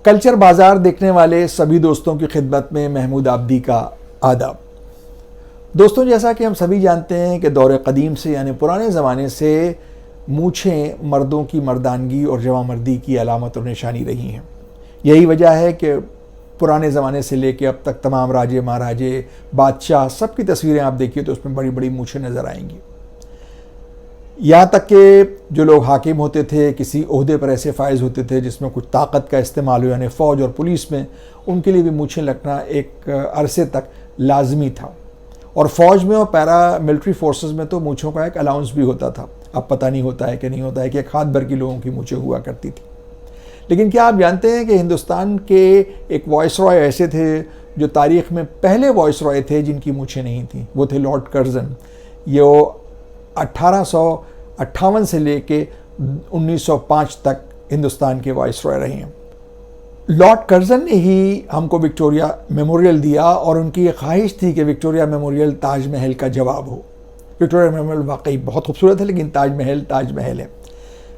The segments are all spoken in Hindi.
कल्चर बाजार देखने वाले सभी दोस्तों की खिदमत में महमूद आब्दी का आदाब। दोस्तों, जैसा कि हम सभी जानते हैं कि दौर कदीम से यानी पुराने ज़माने से मूछें मर्दों की मर्दानगी और जवामर्दी की अलामत और निशानी रही हैं। यही वजह है कि पुराने ज़माने से लेकर अब तक तमाम राजे महाराजे बादशाह सबकी तस्वीरें आप देखिए तो उसमें बड़ी बड़ी मूछें नज़र आएंगी। यहाँ तक कि जो लोग हाकिम होते थे, किसी ओहदे पर ऐसे फायज होते थे जिसमें कुछ ताकत का इस्तेमाल हो, यानी फ़ौज और पुलिस में, उनके लिए भी मूछें रखना एक अरसे तक लाजमी था। और फ़ौज में और पैरा मिलिट्री फोर्सेस में तो मूछों का एक अलाउंस भी होता था। अब पता नहीं होता है कि नहीं होता है कि एक हाथ भर की लोगों की मूछें हुआ करती थी। लेकिन क्या आप जानते हैं कि हिंदुस्तान के एक वॉइस रॉय ऐसे थे जो तारीख़ में पहले वॉइस रॉय थे जिनकी मूछें नहीं थीं। वो थे लॉर्ड कर्ज़न। ये 1858 से लेके 1905 तक हिंदुस्तान के वाइस रॉय रहे हैं। लॉर्ड कर्ज़न ने ही हमको विक्टोरिया मेमोरियल दिया और उनकी ये ख्वाहिश थी कि विक्टोरिया मेमोरियल ताजमहल का जवाब हो। विक्टोरिया मेमोरियल वाकई बहुत खूबसूरत है, लेकिन ताजमहल है।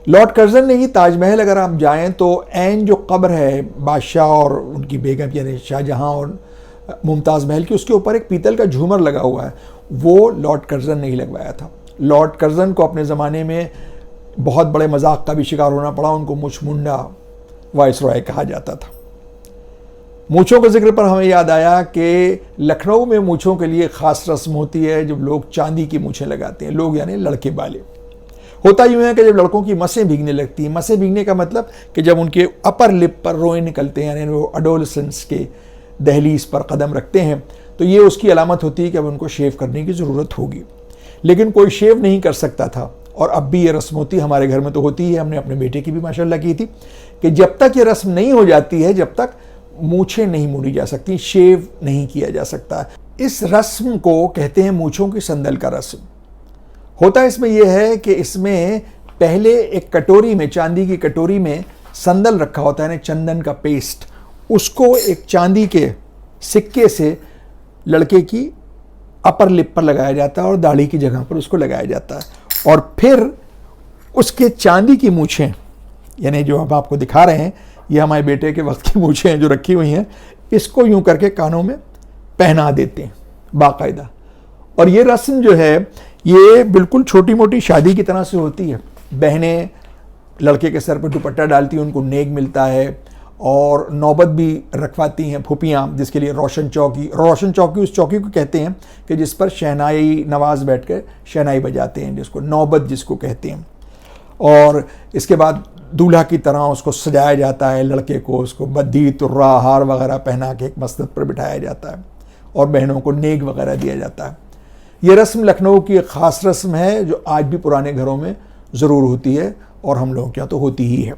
लॉर्ड कर्ज़न ने ही ताजमहल, अगर आप जाएं तो ऐन जो कब्र है बादशाह और उनकी बेगम यानी शाहजहां और मुमताज़ महल की, उसके ऊपर एक पीतल का झूमर लगा हुआ है, वो लॉर्ड कर्ज़न ने ही लगवाया था। लॉर्ड कर्ज़न को अपने ज़माने में बहुत बड़े मजाक का भी शिकार होना पड़ा। उनको मुछ मुंडा वाइस रॉय कहा जाता था। मूछों के जिक्र पर हमें याद आया कि लखनऊ में मूछों के लिए ख़ास रस्म होती है जब लोग चांदी की मूछें लगाते हैं। लोग यानी लड़के वाले। होता यूँ है कि जब लड़कों की मसें भीगने लगती हैं, मसें भीगने का मतलब कि जब उनके अपर लिप पर रोए निकलते हैं, यानी वो एडोलेसेंस के दहलीज पर कदम रखते हैं, तो ये उसकी अलामत होती है कि अब उनको शेव करने की ज़रूरत होगी। लेकिन कोई शेव नहीं कर सकता था, और अब भी ये रस्म होती है। हमारे घर में तो होती है, हमने अपने बेटे की भी माशाल्लाह की थी कि जब तक ये रस्म नहीं हो जाती है, जब तक मूछें नहीं मोड़ी जा सकती, शेव नहीं किया जा सकता। इस रस्म को कहते हैं मूछों की संदल का रस्म। होता इसमें यह है कि इसमें पहले एक कटोरी में, चांदी की कटोरी में संदल रखा होता है, चंदन का पेस्ट। उसको एक चांदी के सिक्के से लड़के की अपर लिप पर लगाया जाता है और दाढ़ी की जगह पर उसको लगाया जाता है। और फिर उसके चांदी की मूछें, यानी जो अब आपको दिखा रहे हैं, ये हमारे बेटे के वक्त की मूछें हैं जो रखी हुई हैं, इसको यूं करके कानों में पहना देते हैं बाकायदा। और ये रस्म जो है ये बिल्कुल छोटी मोटी शादी की तरह से होती है। बहनें लड़के के सर पर दुपट्टा डालती हैं, उनको नेग मिलता है, और नौबत भी रखवाती हैं फूफियाँ, जिसके लिए रोशन चौकी उस चौकी को कहते हैं कि जिस पर शहनाई नवाज बैठ कर शहनाई बजाते हैं, जिसको नौबत जिसको कहते हैं। और इसके बाद दूल्हा की तरह उसको सजाया जाता है, लड़के को उसको बद्दी तुर्रा हार वगैरह पहना के एक मस्तक पर बिठाया जाता है और बहनों को नेग वगैरह दिया जाता है। ये रस्म लखनऊ की एक ख़ास रस्म है जो आज भी पुराने घरों में ज़रूर होती है और हम लोगों के यहाँ तो होती ही है।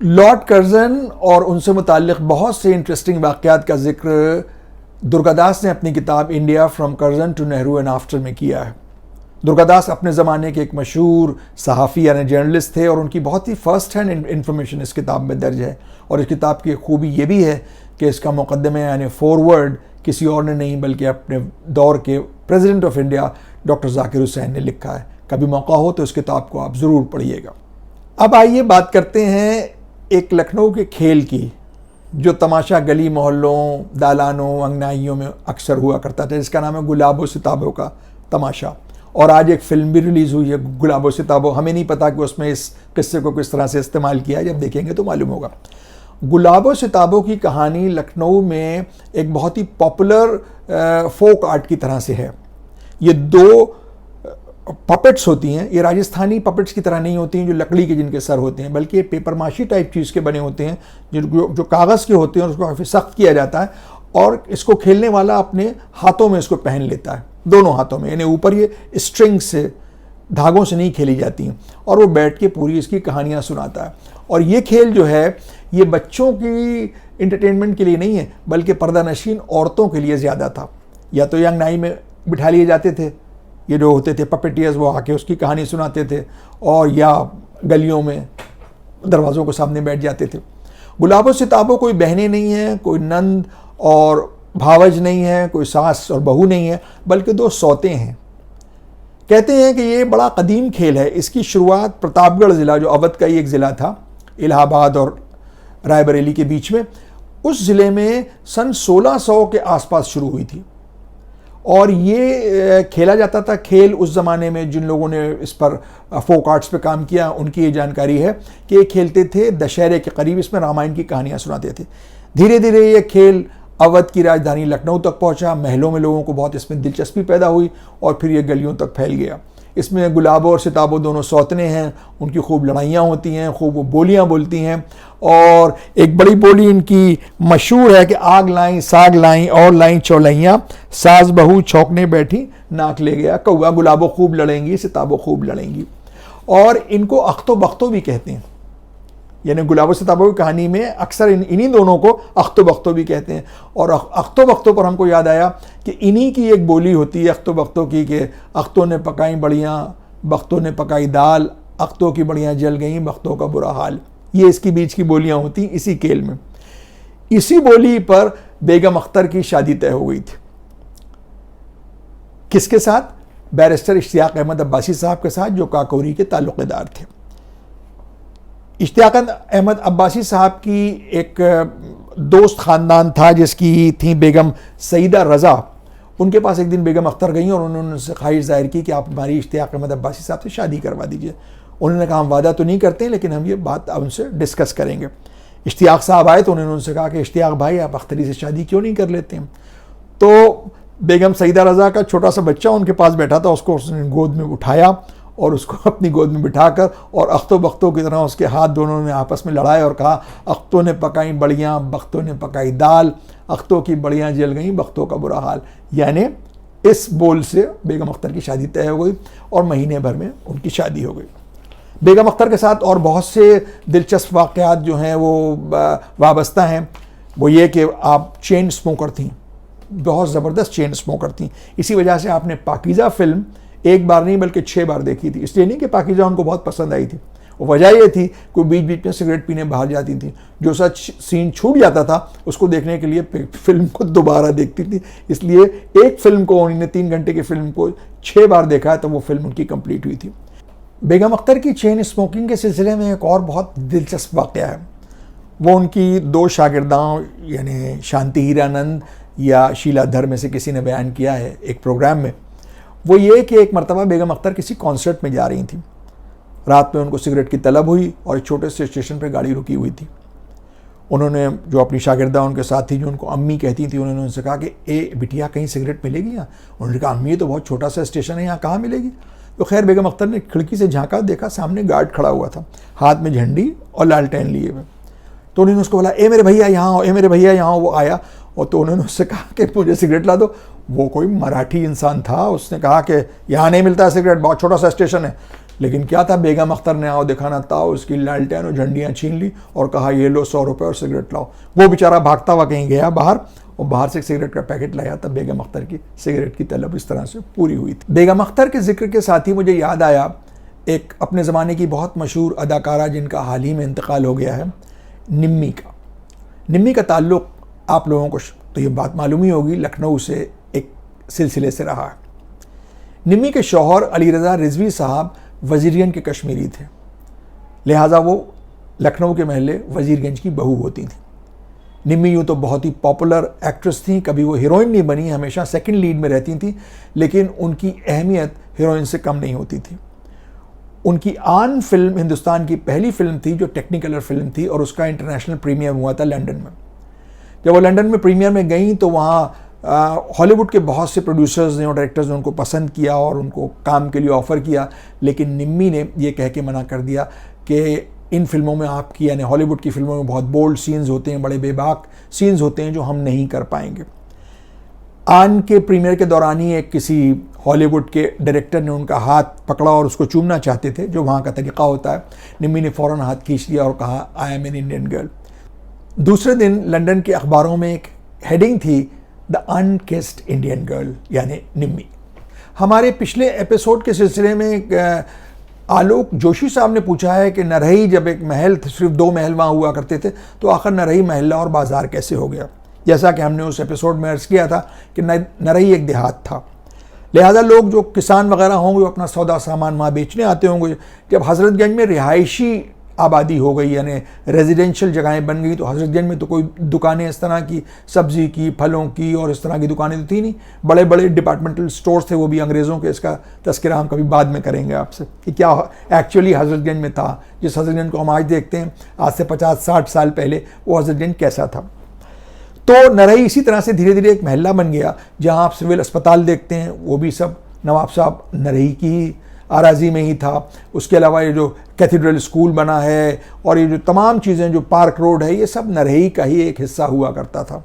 लॉर्ड कर्ज़न और उनसे मुताल्लिक़ बहुत से इंटरेस्टिंग वाक़यात का जिक्र दुर्गादास ने अपनी किताब India from Curzon to Nehru and after में किया है। दुर्गादास अपने ज़माने के एक मशहूर सहाफ़ी यानी जर्नलिस्ट थे और उनकी बहुत ही फ़र्स्ट हैंड इंफॉर्मेशन इस किताब में दर्ज है। और इस किताब की खूबी ये भी है कि इसका मुक़द्दमे यानी फॉरवर्ड किसी और ने नहीं बल्कि अपने दौर के president of India doctor Zakir Hussain ने लिखा है। कभी मौका हो तो इस किताब को आप ज़रूर पढ़िएगा। अब आइए बात करते हैं एक लखनऊ के खेल की, जो तमाशा गली मोहल्लों, दालानों, अंगनाइयों में अक्सर हुआ करता था, जिसका नाम है गुलाबो सिताबों का तमाशा। और आज एक फ़िल्म भी रिलीज़ हुई है गुलाबो सिताबों। हमें नहीं पता कि उसमें इस किस्से को किस तरह से इस्तेमाल किया है, जब देखेंगे तो मालूम होगा। गुलाबो सिताबों की कहानी लखनऊ में एक बहुत ही पॉपुलर फोक आर्ट की तरह से है। ये दो पपेट्स होती हैं, ये राजस्थानी पपेट्स की तरह नहीं होती हैं जो लकड़ी के जिनके सर होते हैं, बल्कि ये पेपर माशी टाइप चीज़ के बने होते हैं जो कागज़ के होते हैं और उसको काफ़ी सख्त किया जाता है। और इसको खेलने वाला अपने हाथों में इसको पहन लेता है, दोनों हाथों में, यानी ऊपर ये स्ट्रिंग से, धागों से नहीं खेली जाती हैं, और वो बैठ के पूरी इसकी कहानियाँ सुनाता है। और ये खेल जो है ये बच्चों की इंटरटेनमेंट के लिए नहीं है, बल्कि पर्दानशीन औरतों के लिए ज़्यादा था। या तो यंग नाई में बिठा लिए जाते थे, ये जो होते थे पपेटियर्स, वो आके उसकी कहानी सुनाते थे, और या गलियों में दरवाज़ों के सामने बैठ जाते थे। गुलाबो सिताबों कोई बहनें नहीं हैं, कोई नंद और भावज नहीं है, कोई सास और बहू नहीं है, बल्कि दो सौतें हैं। कहते हैं कि ये बड़ा कदीम खेल है। इसकी शुरुआत प्रतापगढ़ ज़िला, जो अवध का ही एक ज़िला था, इलाहाबाद और रायबरेली के बीच में, उस ज़िले में सन 1600 के आसपास शुरू हुई थी। और ये खेला जाता था खेल उस ज़माने में, जिन लोगों ने इस पर फोक आर्ट्स पे काम किया उनकी ये जानकारी है कि ये खेलते थे दशहरे के करीब, इसमें रामायण की कहानियाँ सुनाते थे। धीरे धीरे ये खेल अवध की राजधानी लखनऊ तक पहुंचा, महलों में लोगों को बहुत इसमें दिलचस्पी पैदा हुई और फिर ये गलियों तक फैल गया। इसमें गुलाबो और सिताबो दोनों सौतने हैं, उनकी खूब लड़ाइयाँ होती हैं, खूब वो बोलियाँ बोलती हैं। और एक बड़ी बोली इनकी मशहूर है कि आग लाई साग लाई और लाई चौलैया, सास बहू चौंकने बैठी नाक ले गया कौआ। गुलाबो खूब लड़ेंगी, सिताबो खूब लड़ेंगी। और इनको अख्तो बख्तो भी कहते हैं, यानी गुलाबो सिताबो की कहानी में अक्सर इन्हीं दोनों को अख्तो बख्तो भी कहते हैं। और अख्तो बख्तो पर हमको याद आया कि इन्हीं की एक बोली होती है अख्तो बख्तो की कि अख्तों ने पकाई बड़ियाँ, बख्तों ने पकाई दाल, अख्तों की बड़ियाँ जल गईं, बख्तों का बुरा हाल। ये इसकी बीच की बोलियाँ होती इसी खेल में। इसी बोली पर बेगम अख्तर की शादी तय हो गई थी। किसके साथ? बैरिस्टर इश्तियाक अहमद अब्बासी साहब के साथ, जो काकोरी के ताल्लुक़ेदार थे। इश्तियाक अहमद अब्बासी साहब की एक दोस्त ख़ानदान था जिसकी थी बेगम सईदा रज़ा। उनके पास एक दिन बेगम अख्तर गई और उन्होंने उनसे ख्वाहिश जाहिर की कि आप हमारी इश्तियाक अहमद अब्बासी साहब से शादी करवा दीजिए। उन्होंने कहा हम वादा तो नहीं करते लेकिन हम ये बात उनसे डिस्कस करेंगे। इश्तियाक साहब आए तो उन्होंने उनसे कहा कि इश्तियाक भाई आप अख्तरी से शादी क्यों नहीं कर लेते हैं? तो बेगम सईदा रज़ा का छोटा सा बच्चा उनके पास बैठा था, उसको उसने गोद में उठाया और उसको अपनी गोद में बिठाकर और अख्तों बख्तों की तरह उसके हाथ दोनों ने आपस में लड़ाए और कहा अख्तों ने पकाई बड़ियाँ, बख्तों ने पकाई दाल, अख्तों की बड़ियाँ जल गईं, बख्तों का बुरा हाल। यानी इस बोल से बेगम अख्तर की शादी तय हो गई और महीने भर में उनकी शादी हो गई। बेगम अख्तर के साथ और बहुत से दिलचस्प वाक़यात जो हैं वो वाबस्ता हैं। वो ये कि आप चेन स्मोकर थीं, बहुत ज़बरदस्त चेन स्मोकर थीं। इसी वजह से आपने पाकीज़ा फ़िल्म एक बार नहीं बल्कि 6 बार देखी थी। इसलिए नहीं कि पाकीज़ा उनको बहुत पसंद आई थी, वजह ये थी कि बीच बीच में सिगरेट पीने बाहर जाती थी। जो सच सीन छूट जाता था उसको देखने के लिए फिल्म को दोबारा देखती थी। इसलिए एक फिल्म को उन्होंने 3 घंटे की फिल्म को 6 बार देखा तो वो फिल्म उनकी कंप्लीट हुई थी। बेगम अख्तर की चेन स्मोकिंग के सिलसिले में एक और बहुत दिलचस्प वाक़या है। वो उनकी 2 शागिर्दाओं यानी शांति हीरानंद या शीला धर में से किसी ने बयान किया है एक प्रोग्राम में। वो ये कि एक मरतबा बेगम अख्तर किसी कॉन्सर्ट में जा रही थी। रात में उनको सिगरेट की तलब हुई और एक छोटे से स्टेशन पर गाड़ी रुकी हुई थी। उन्होंने जो अपनी शागिर्दा उनके साथ थी जो उनको अम्मी कहती थी, उन्होंने उनसे कहा कि ए बिटिया कहीं सिगरेट मिलेगी यहाँ? उन्होंने कहा अम्मी ये तो बहुत छोटा सा स्टेशन है, यहाँ कहाँ मिलेगी? तो खैर बेगम अख्तर ने खिड़की से झांका, देखा सामने गार्ड खड़ा हुआ था, हाथ में झंडी और लालटेन लिए हुए। तो उन्होंने उसको बोला ए मेरे भैया यहाँ आओ, ए मेरे भैया यहाँ आओ। वो आया और तो उन्होंने उससे कहा कि मुझे सिगरेट ला दो। वो कोई मराठी इंसान था, उसने कहा कि यहाँ नहीं मिलता है सिगरेट, बहुत छोटा सा स्टेशन है। लेकिन क्या था, बेगम अख्तर ने आओ दिखाना था, उसकी लालटेन और झंडियाँ छीन ली और कहा ये लो 100 रुपये और सिगरेट लाओ। वो बेचारा भागता हुआ कहीं गया बाहर और बाहर से सिगरेट का पैकेट लाया। तब बेगम अख्तर की सिगरेट की तलब इस तरह से पूरी हुई थी। बेगम अख्तर के जिक्र के साथ ही मुझे याद आया एक अपने ज़माने की बहुत मशहूर अदाकारा जिनका हाल ही में इंतकाल हो गया है, निम्मी का। निम्मी का ताल्लुक़ आप लोगों को तो ये बात मालूम ही होगी, लखनऊ से एक सिलसिले से रहा है। निम्मी के शौहर अली रज़ा रिजवी साहब वज़ीरगंज के कश्मीरी थे, लिहाजा वो लखनऊ के महल्ले वज़ीरगंज की बहू होती थी। निम्मी यूँ तो बहुत ही पॉपुलर एक्ट्रेस थी, कभी वो हीरोइन नहीं बनी, हमेशा सेकंड लीड में रहती थी, लेकिन उनकी अहमियत हीरोइन से कम नहीं होती थी। उनकी आन फिल्म हिंदुस्तान की पहली फिल्म थी जो टेक्निकलर फिल्म थी और उसका इंटरनेशनल प्रीमियर हुआ था लंदन में। जब वो लंदन में प्रीमियर में गई तो वहाँ हॉलीवुड के बहुत से प्रोड्यूसर्स ने और डायरेक्टर्स ने उनको पसंद किया और उनको काम के लिए ऑफ़र किया, लेकिन निम्मी ने ये कह के मना कर दिया कि इन फिल्मों में आपकी यानी हॉलीवुड की फिल्मों में बहुत बोल्ड सीन्स होते हैं, बड़े बेबाक सीन्स होते हैं जो हम नहीं कर पाएंगे। आन के प्रीमियर के दौरान ही एक किसी हॉलीवुड के डायरेक्टर ने उनका हाथ पकड़ा और उसको चूमना चाहते थे, जो वहाँ का तरीक़ा होता है। निम्मी ने फ़ौरन हाथ खींच लिया और कहा I am an Indian girl. दूसरे दिन लंदन के अखबारों में एक हेडिंग थी द अनकिस्ड इंडियन गर्ल यानी निम्मी। हमारे पिछले एपिसोड के सिलसिले में आलोक जोशी साहब ने पूछा है कि नरही जब एक महल सिर्फ 2 महल वहाँ हुआ करते थे तो आखिर नरही महल्ला और बाज़ार कैसे हो गया। जैसा कि हमने उस एपिसोड में अर्ज़ किया था कि नरही एक देहात था, लिहाजा लोग जो किसान वगैरह होंगे वो अपना सौदा सामान वहाँ बेचने आते होंगे। जब हज़रतगंज में रिहायशी आबादी हो गई, यानी रेजिडेंशियल जगहें बन गई, तो हजरतगंज में तो कोई दुकानें इस तरह की सब्ज़ी की, फलों की और इस तरह की दुकानें तो थी नहीं। बड़े बड़े डिपार्टमेंटल स्टोर्स थे, वो भी अंग्रेज़ों के। इसका तस्करा हम कभी बाद में करेंगे आपसे कि क्या एक्चुअली हजरतगंज में था। जिस हजरतगंज को हम आज देखते हैं, आज से 50-60 साल पहले वो हजरतगंज कैसा था। तो नरई इसी तरह से धीरे धीरे एक महल्ला बन गया, जहाँ आप सिविल अस्पताल देखते हैं वो भी सब नवाब साहब नरई की आराजी में ही था। उसके अलावा ये जो कैथेड्रल स्कूल बना है और ये जो तमाम चीज़ें, जो पार्क रोड है, ये सब नरई का ही एक हिस्सा हुआ करता था।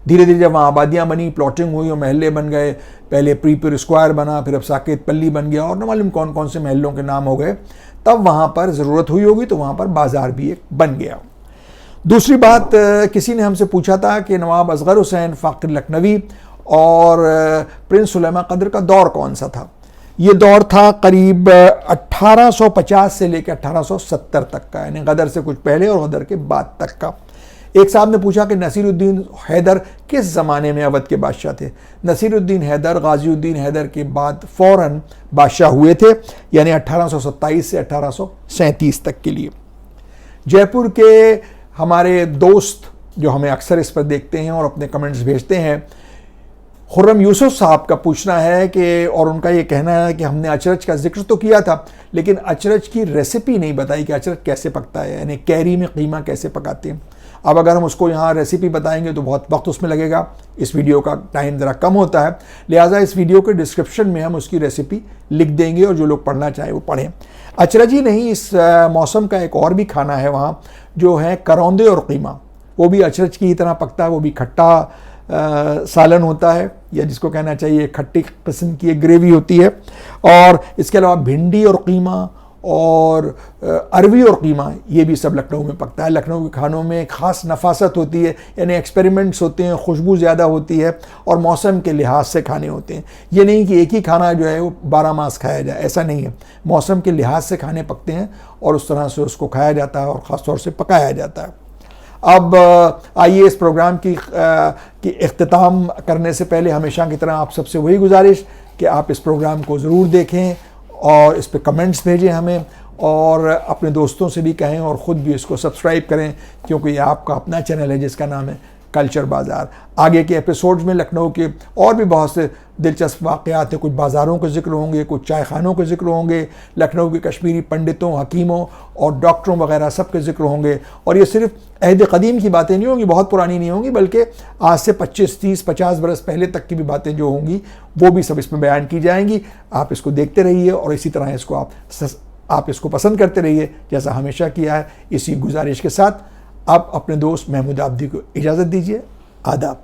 धीरे धीरे जब वहाँ आबादियाँ बनी, प्लॉटिंग हुई और महल्ले बन गए, पहले प्रीपुर स्क्वायर बना, फिर अब साकेत पल्ली बन गया और न मालूम कौन कौन से महलों के नाम हो गए, तब वहाँ पर ज़रूरत हुई होगी तो वहाँ पर बाज़ार भी एक बन गया। दूसरी बात, किसी ने हमसे पूछा था कि नवाब असगर हुसैन फ़ाक़िद लखनवी और प्रिंस सुलेमान कदर का दौर कौन सा था। ये दौर था करीब 1850 से लेकर 1870 तक का, यानी गदर से कुछ पहले और गदर के बाद तक का। एक साहब ने पूछा कि नसीरुद्दीन हैदर किस ज़माने में अवध के बादशाह थे। नसीरुद्दीन हैदर गाज़ीउद्दीन हैदर के बाद फ़ौरन बादशाह हुए थे, यानी 1827 से 1837 तक के लिए। जयपुर के हमारे दोस्त जो हमें अक्सर इस पर देखते हैं और अपने कमेंट्स भेजते हैं, खुर्रम यूसुफ साहब का पूछना है कि, और उनका ये कहना है कि हमने अचरज का जिक्र तो किया था लेकिन अचरज की रेसिपी नहीं बताई कि अचरज कैसे पकता है, यानी कैरी में कीमा कैसे पकाते हैं। अब अगर हम उसको यहाँ रेसिपी बताएंगे तो बहुत वक्त उसमें लगेगा, इस वीडियो का टाइम ज़रा कम होता है, लिहाजा इस वीडियो के डिस्क्रिप्शन में हम उसकी रेसिपी लिख देंगे और जो लोग पढ़ना चाहें वो पढ़ें। अचरज ही नहीं, इस मौसम का एक और भी खाना है वहाँ, जो है करौंदे और कीमा। वो भी अचरज की ही तरह पकता है, वो भी खट्टा सालन होता है, या जिसको कहना चाहिए खट्टी किस्म की एक ग्रेवी होती है। और इसके अलावा भिंडी और कीमा और अरवी और कीमा, ये भी सब लखनऊ में पकता है। लखनऊ के खानों में ख़ास नफासत होती है, यानी एक्सपेरिमेंट्स होते हैं, खुशबू ज़्यादा होती है और मौसम के लिहाज से खाने होते हैं। ये नहीं कि एक ही खाना जो है वो 12 मास खाया जाए, ऐसा नहीं है। मौसम के लिहाज से खाने पकते हैं और उस तरह से उसको खाया जाता है और ख़ास तौर से पकाया जाता है। अब आइए इस प्रोग्राम की इख्तिताम करने से पहले हमेशा की तरह आप सबसे वही गुजारिश कि आप इस प्रोग्राम को ज़रूर देखें और इस पे कमेंट्स भेजें हमें, और अपने दोस्तों से भी कहें और ख़ुद भी इसको सब्सक्राइब करें, क्योंकि ये आपका अपना चैनल है जिसका नाम है कल्चर बाज़ार। आगे के एपिसोड्स में लखनऊ के और भी बहुत से दिलचस्प वाक़यात हैं, कुछ बाज़ारों के ज़िक्र होंगे, कुछ चाय खानों के ज़िक्र होंगे, लखनऊ के कश्मीरी पंडितों, हकीमों और डॉक्टरों वगैरह सब के ज़िक्र होंगे। और ये सिर्फ अहद क़दीम की बातें नहीं होंगी, बहुत पुरानी नहीं होंगी, बल्कि आज से 25, 30, 50 बरस पहले तक की भी बातें जो होंगी वो भी सब इसमें बयान की जाएंगी। आप इसको देखते रहिए और इसी तरह इसको आप इसको पसंद करते रहिए जैसा हमेशा किया है। इसी गुजारिश के साथ आप अपने दोस्त महमूद आबदी को इजाज़त दीजिए। आदाब।